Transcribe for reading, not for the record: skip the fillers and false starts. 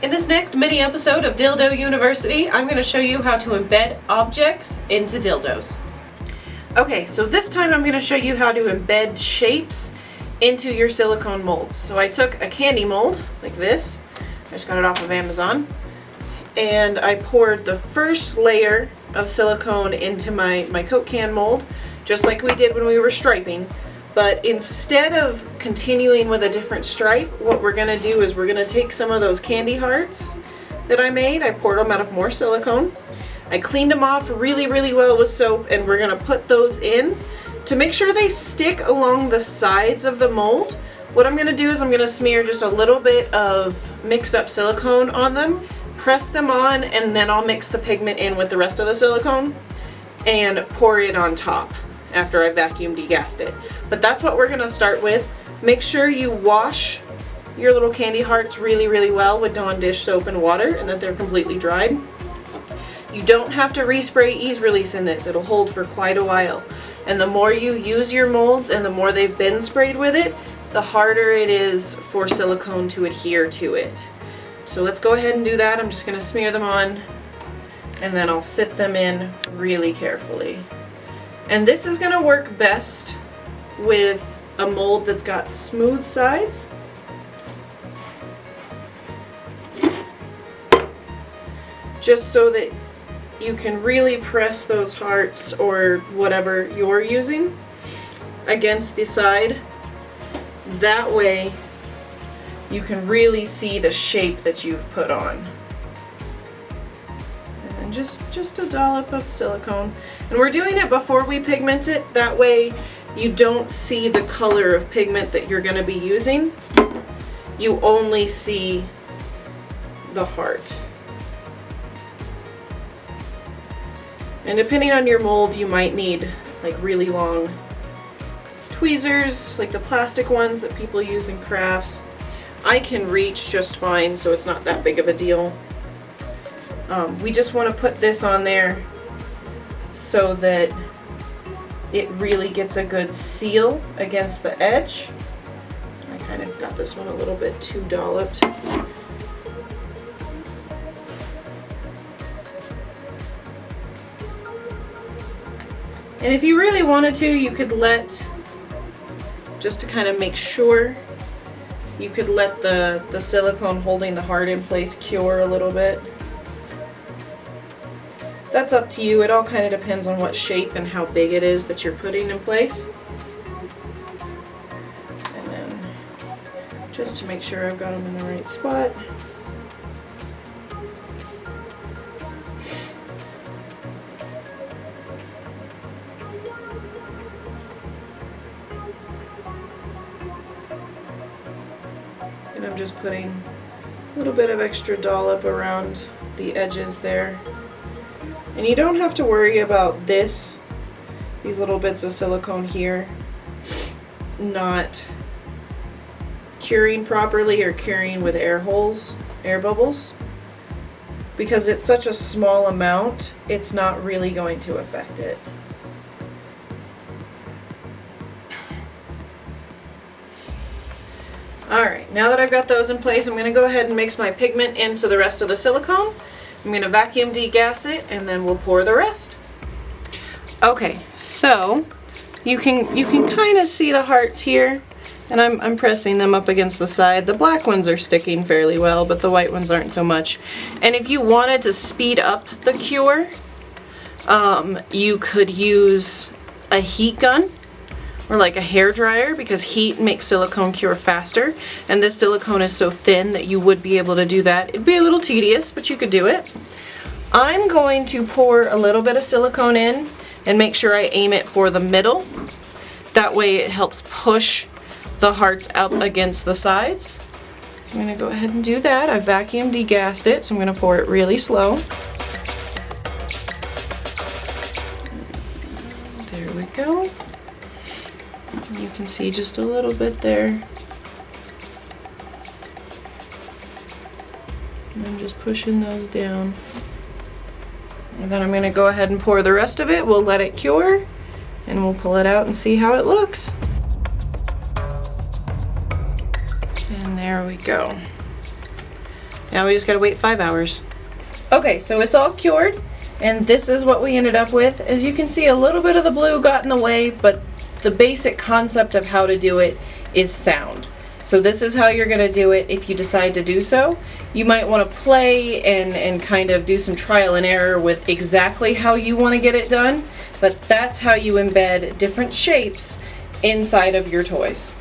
In this next mini episode of Dildo University, I'm going to show you how to embed objects into dildos. Okay, so this time I'm going to show you how to embed shapes into your silicone molds. So I took a candy mold, like this, I just got it off of Amazon, and I poured the first layer of silicone into my Coke can mold, just like we did when we were striping. But instead of continuing with a different stripe, what we're going to do is we're going to take some of those candy hearts that I made. I poured them out of more silicone. I cleaned them off really, really well with soap, and we're going to put those in to make sure they stick along the sides of the mold. What I'm going to do is I'm going to smear just a little bit of mixed up silicone on them, press them on, and then I'll mix the pigment in with the rest of the silicone and pour it on top after I vacuum degassed it. But that's what we're gonna start with. Make sure you wash your little candy hearts really, really well with Dawn dish soap and water, and that they're completely dried. You don't have to respray ease release in this. It'll hold for quite a while. And the more you use your molds and the more they've been sprayed with it, the harder it is for silicone to adhere to it. So let's go ahead and do that. I'm just gonna smear them on, and then I'll sit them in really carefully. And this is going to work best with a mold that's got smooth sides. Just so that you can really press those hearts or whatever you're using against the side. That way you can really see the shape that you've put on. And just a dollop of silicone. And we're doing it before we pigment it, that way you don't see the color of pigment that you're going to be using. You only see the heart. And depending on your mold, you might need like really long tweezers, like the plastic ones that people use in crafts. I can reach just fine, so it's not that big of a deal. We just want to put this on there so that it really gets a good seal against the edge. I kind of got this one a little bit too dolloped. And if you really wanted to, you could just to kind of make sure, you could let the silicone holding the heart in place cure a little bit. That's up to you. It all kind of depends on what shape and how big it is that you're putting in place. And then just to make sure I've got them in the right spot. And I'm just putting a little bit of extra dollop around the edges there. And you don't have to worry about these little bits of silicone here not curing properly or curing with air bubbles. Because it's such a small amount, it's not really going to affect it. Alright, now that I've got those in place, I'm going to go ahead and mix my pigment into the rest of the silicone. I'm going to vacuum degas it, and then we'll pour the rest. Okay, so you can kind of see the hearts here, and I'm pressing them up against the side. The black ones are sticking fairly well, but the white ones aren't so much. And if you wanted to speed up the cure, you could use a heat gun or like a hair dryer, because heat makes silicone cure faster, and this silicone is so thin that you would be able to do that. It'd be a little tedious, but you could do it. I'm going to pour a little bit of silicone in and make sure I aim it for the middle. That way it helps push the hearts up against the sides. I'm going to go ahead and do that. I vacuum degassed it, so I'm going to pour it really slow. There we go. You can see just a little bit there. And I'm just pushing those down. And then I'm going to go ahead and pour the rest of it. We'll let it cure, and we'll pull it out and see how it looks. And there we go. Now we just gotta wait 5 hours. Okay, so it's all cured, and this is what we ended up with. As you can see, a little bit of the blue got in the way, but the basic concept of how to do it is sound. So this is how you're gonna do it if you decide to do so. You might wanna play and kind of do some trial and error with exactly how you wanna get it done, but that's how you embed different shapes inside of your toys.